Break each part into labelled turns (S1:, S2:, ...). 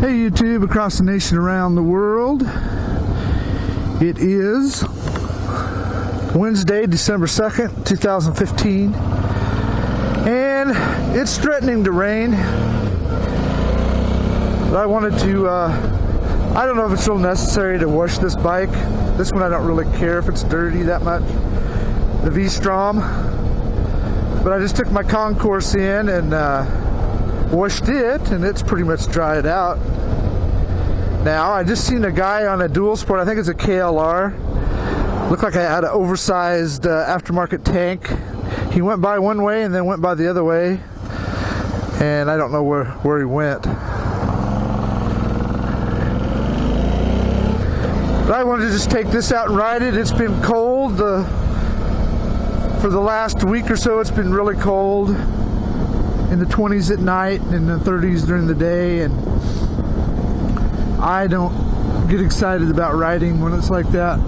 S1: Hey YouTube, across the nation, around the world. It is Wednesday, December 2nd, 2015, and it's threatening to rain. But I wanted to, I don't know if it's real necessary to wash this bike. This one I don't really care if it's dirty that much. The V-Strom. But I just took my concourse in and washed it, and it's pretty much dried out. Now, I just seen a guy on a dual sport, I think it's a KLR. Looked like I had an oversized aftermarket tank. He went by one way and then went by the other way, and I don't know where he went. But I wanted to just take this out and ride it. It's been cold. For the last week or so, it's been really cold. In the 20s at night and in the 30s during the day, and I don't get excited about riding when it's like that.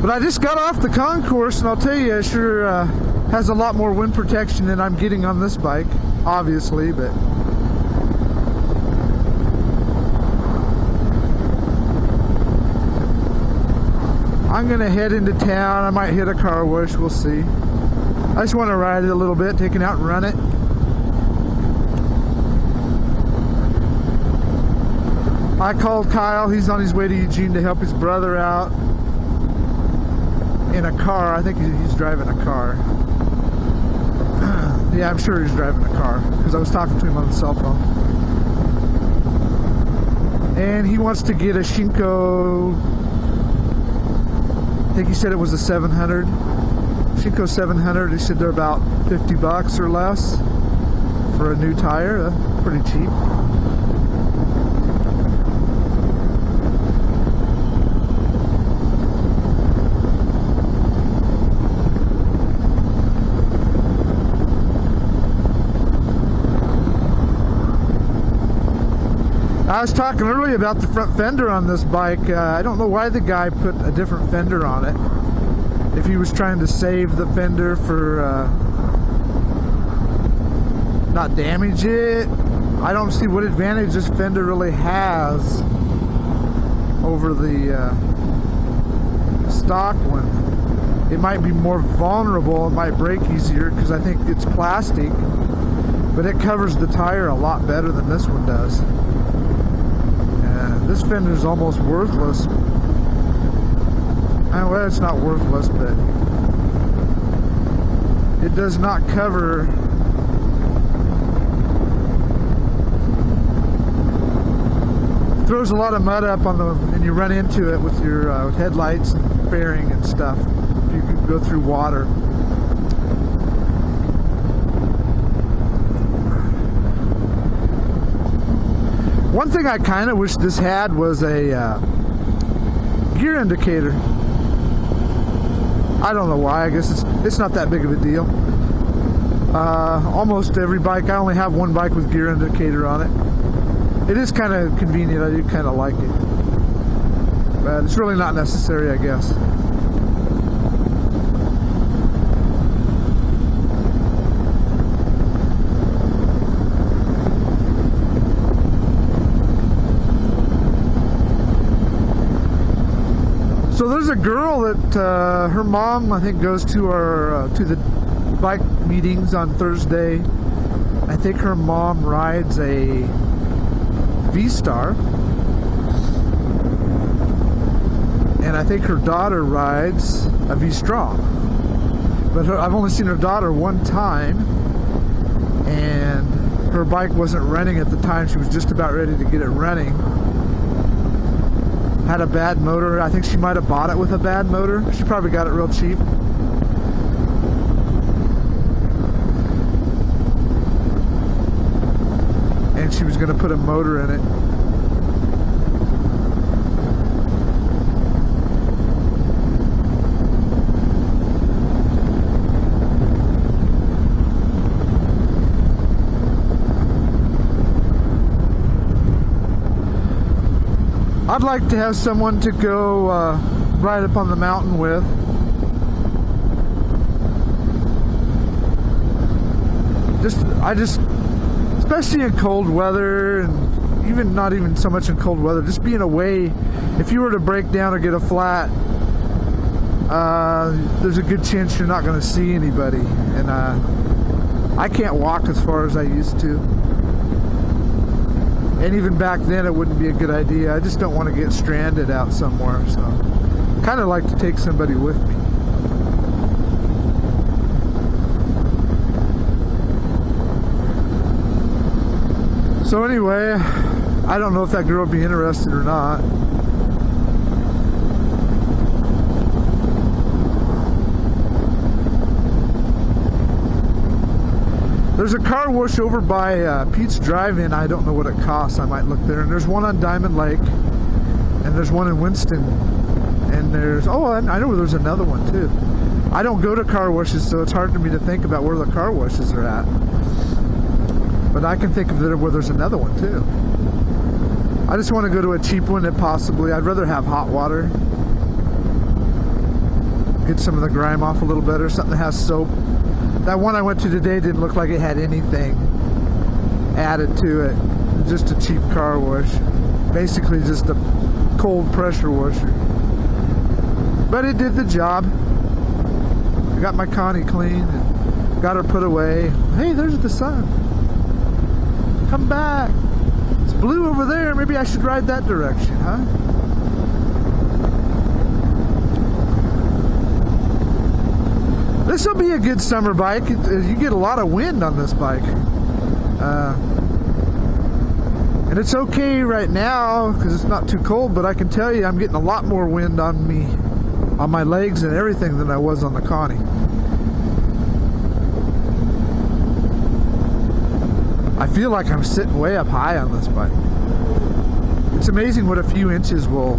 S1: But I just got off the concourse, and I'll tell you, it sure has a lot more wind protection than I'm getting on this bike, obviously, but I'm gonna head into town. I might hit a car wash, we'll see. I just want to ride it a little bit, take it out and run it. I called Kyle. He's on his way to Eugene to help his brother out in a car. I think he's driving a car. Yeah, I'm sure he's driving a car because I was talking to him on the cell phone. And he wants to get a Shinko, I think he said it was a 700. Shinko 700, he said they're about $50 or less for a new tire. Pretty cheap. I was talking earlier about the front fender on this bike. I don't know why the guy put a different fender on it. If he was trying to save the fender for not damage it. I don't see what advantage this fender really has over the stock one. It might be more vulnerable, it might break easier because I think it's plastic, but it covers the tire a lot better than this one does. This fender is almost worthless. Well, it's not worthless, but it does not cover throws a lot of mud up on and you run into it with your headlights and fairing and stuff. You can go through water. One thing I kind of wish this had was a gear indicator. I don't know why. I guess it's not that big of a deal. Almost every bike, I only have one bike with gear indicator on it. It is kind of convenient. I do kind of like it, but it's really not necessary, I guess. So there's a girl that her mom, I think, goes to the bike meetings on Thursday. I think her mom rides a V-Star, and I think her daughter rides a V-Strom. But I've only seen her daughter one time, and her bike wasn't running at the time. She was just about ready to get it running. Had a bad motor. I think she might have bought it with a bad motor. She probably got it real cheap. And she was going to put a motor in it. I'd like to have someone to go ride up on the mountain with. especially in cold weather, and even not even so much in cold weather, just being away. If you were to break down or get a flat, there's a good chance you're not going to see anybody. And I can't walk as far as I used to. And even back then, it wouldn't be a good idea. I just don't want to get stranded out somewhere. So, kind of like to take somebody with me. So anyway, I don't know if that girl will be interested or not. There's a car wash over by Pete's Drive-In. I don't know what it costs. I might look there. And there's one on Diamond Lake. And there's one in Winston. And there's, oh, I know there's another one too. I don't go to car washes, so it's hard for me to think about where the car washes are at. But I can think of where there's another one too. I just want to go to a cheap one if possibly. I'd rather have hot water. Get some of the grime off a little better. Something that has soap. That one I went to today didn't look like it had anything added to it. Just a cheap car wash. Basically just a cold pressure washer. But it did the job. I got my Connie clean and got her put away. Hey, there's the sun. Come back. It's blue over there. Maybe I should ride that direction, huh? This will be a good summer bike. You get a lot of wind on this bike. And it's okay right now because it's not too cold, but I can tell you I'm getting a lot more wind on me, on my legs and everything than I was on the Connie. I feel like I'm sitting way up high on this bike. It's amazing what a few inches will...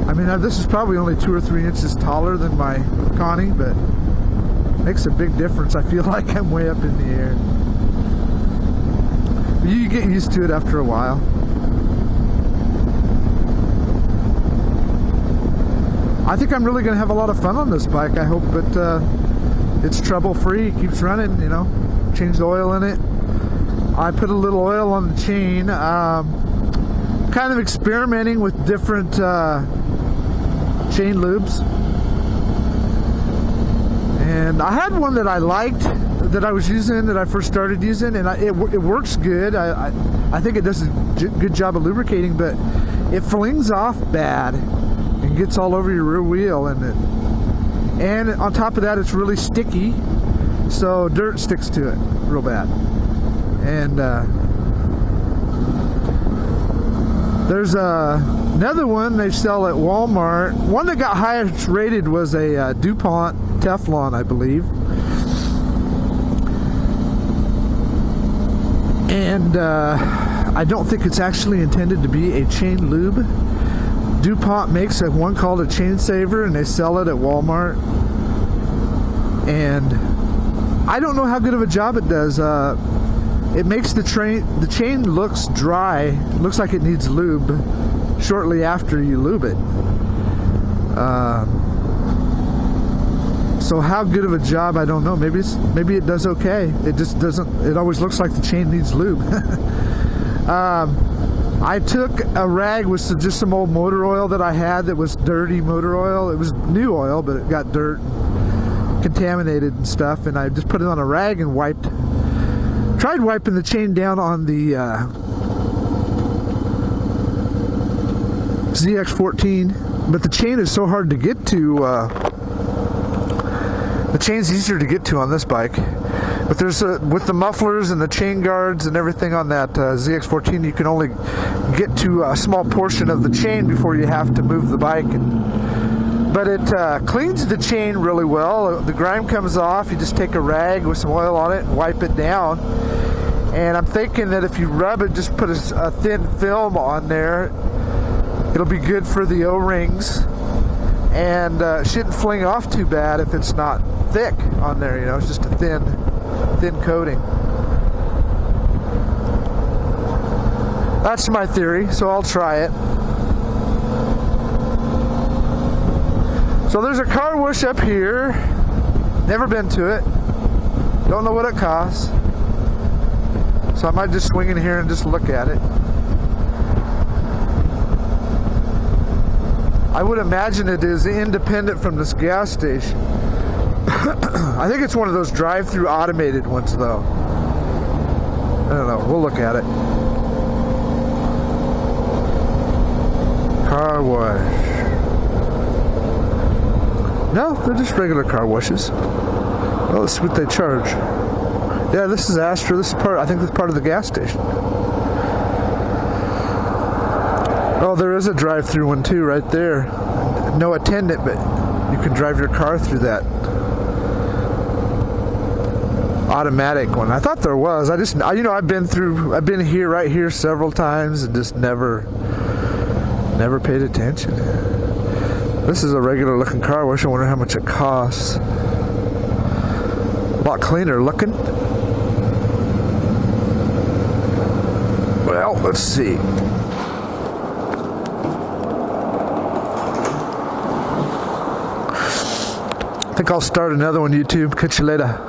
S1: I mean, this is probably only 2 or 3 inches taller than my Connie, but it makes a big difference. I feel like I'm way up in the air. You get used to it after a while. I think I'm really going to have a lot of fun on this bike. I hope that it's trouble-free, keeps running, you know. Change the oil in it. I put a little oil on the chain. Kind of experimenting with different chain lubes. And I had one that I liked, that I was using, that I first started using, and it works good. I think it does a good job of lubricating, but it flings off bad and gets all over your rear wheel. And on top of that, it's really sticky, so dirt sticks to it real bad. And there's another one they sell at Walmart. One that got highest rated was a DuPont Teflon, I believe. And I don't think it's actually intended to be a chain lube. DuPont makes one called a Chain Saver, and they sell it at Walmart. And I don't know how good of a job it does. It makes the chain looks dry, looks like it needs lube shortly after you lube it. So how good of a job, I don't know. Maybe it does okay. It just doesn't. It always looks like the chain needs lube. I took a rag with just some old motor oil that I had that was dirty motor oil. It was new oil, but it got dirt, contaminated and stuff, and I just put it on a rag and tried wiping the chain down on the ZX14, but the chain is so hard to get to. The chain's easier to get to on this bike, but there's with the mufflers and the chain guards and everything on that ZX14, you can only get to a small portion of the chain before you have to move the bike. But it cleans the chain really well. The grime comes off. You just take a rag with some oil on it and wipe it down. And I'm thinking that if you rub it, just put a thin film on there, it'll be good for the O-rings, and shouldn't fling off too bad if it's not thick on there. You know, it's just a thin coating. That's my theory, so I'll try it. So there's a car wash up here. Never been to it. Don't know what it costs. So I might just swing in here and just look at it. I would imagine it is independent from this gas station. I think it's one of those drive-through automated ones, though. I don't know. We'll look at it. Car wash. No, they're just regular car washes. Well, let's see what they charge. Yeah, this is Astra. This is part. I think this is part of the gas station. Oh, there is a drive-through one too, right there. No attendant, but you can drive your car through that. Automatic one. I thought there was. I've been here, right here, several times, and just never paid attention. This is a regular looking car wash. I wonder how much it costs. A lot cleaner looking. Well, let's see. I think I'll start another one, YouTube. Catch you later.